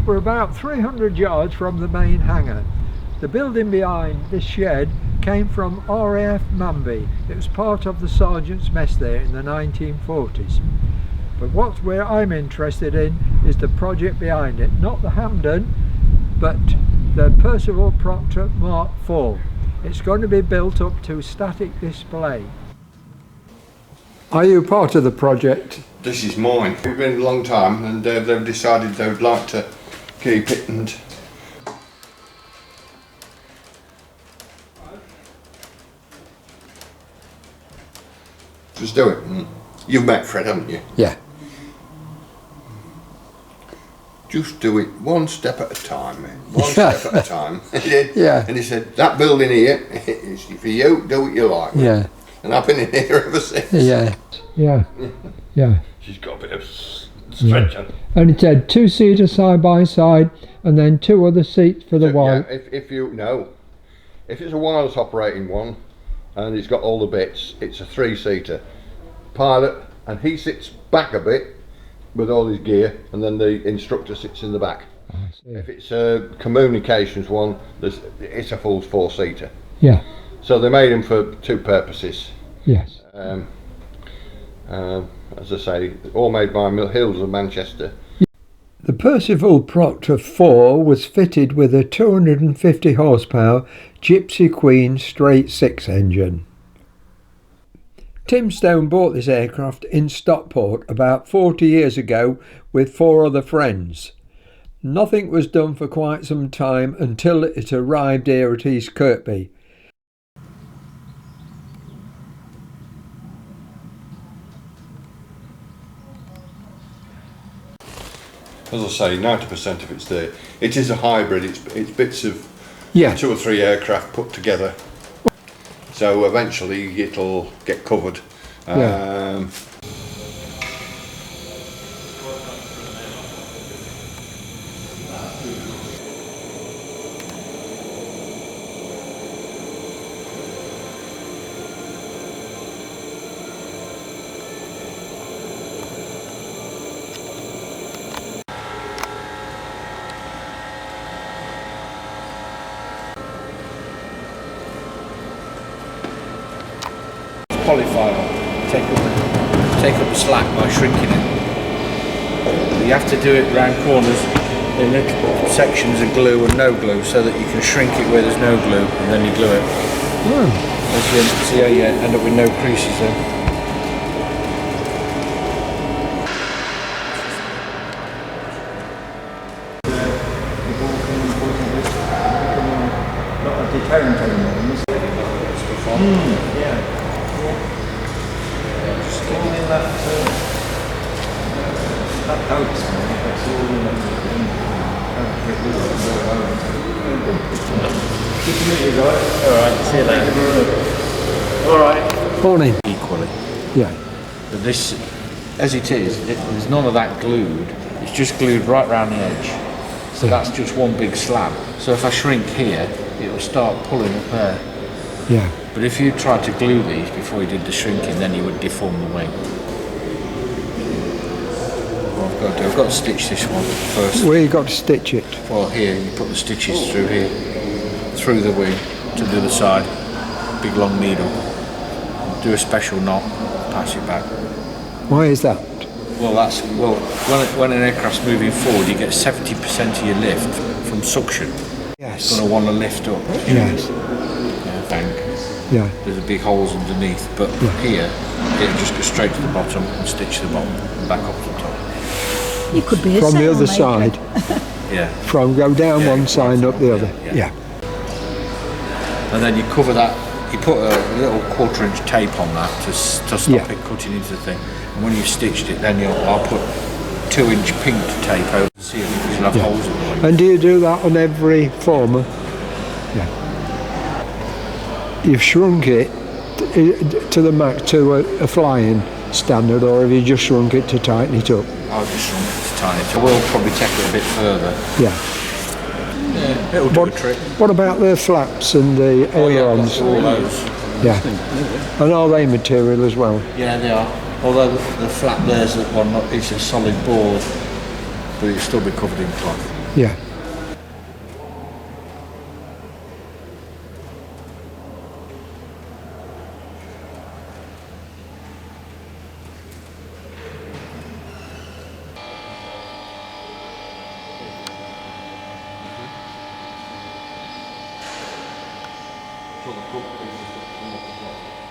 We're about 300 yards from the main hangar. The building behind this shed came from RAF Manby. It was part of the sergeant's mess there in the 1940s. But where I'm interested in is the project behind it, not the Hampden, but the Percival Proctor Mk4. It's going to be built up to static display. Are you part of the project? This is mine. It's been a long time, and they've decided they would like to keep it and just do it. You've met Fred, haven't you? Yeah. Just do it one step at a time, man. One step at a time. He did. Yeah. And he said, that building here is for you, do what you like. Yeah. And I've been in here ever since. Yeah. Yeah. Yeah. She's got a bit of stretch on. And it said 2-seater side by side and then 2 other seats for the wireless. Yeah, if it's a wireless operating one and it's got all the bits, it's a 3-seater. Pilot, and he sits back a bit with all his gear, and then the instructor sits in the back. I see. If it's a communications one, it's a full 4-seater. Yeah. So they made them for 2 purposes. Yes. As I say, all made by Hills of Manchester. The Percival Proctor 4 was fitted with a 250 horsepower Gypsy Queen straight 6 engine. Tim Stone bought this aircraft in Stockport about 40 years ago with 4 other friends. Nothing was done for quite some time until it arrived here at East Kirkby. As I say, 90% of it's there. It is a hybrid, it's bits of 2 or 3 aircraft put together. So eventually it'll get covered. Polyfile, take up the slack by shrinking it. You have to do it round corners in little sections of glue and no glue, so that you can shrink it where there's no glue and then you glue it. See how you end up with no creases then. Not a deterrent anymore. Yeah. That helps me. That's all in Good to meet you guys. Alright, see you later. Alright. Morning. Equally. Yeah. But this, as it is, there's none of that glued. It's just glued right round the edge. So that's just one big slab. So if I shrink here, it'll start pulling up there. Yeah. But if you tried to glue these before you did the shrinking, then you would deform the wing. What I've got to stitch this one first. Where you got to stitch it? Well, here, you put the stitches through here, through the wing, to the other side. Big long needle. Do a special knot, pass it back. Why is that? Well, when an aircraft's moving forward, you get 70% of your lift from suction. Yes. It's going to want to lift up. Yes. Yeah, bank. Yeah. There's a big holes underneath, but here, it'll just go straight to the bottom and stitch the bottom and back up to the top. You could be a From the other sailmaker. side. Yeah. From go down one side and up the other. Yeah. And then you cover that, you put a little 1/4-inch tape on that to stop it cutting into the thing. And when you've stitched it, then I'll put 2-inch pink tape over the ceiling because you'll have holes in the wing. And do you do that on every former? Yeah. You've shrunk it to the max, to a flying standard, or have you just shrunk it to tighten it up? I'll just shrunk it to tighten it. I will probably take it a bit further. Yeah. It'll do a trick. What about the flaps and the ailerons? All those. Yeah. And are they material as well? Yeah, they are. Although the flap there's one, it's a solid board. but it'll still be covered in cloth. Yeah. So the front piece is come off the top.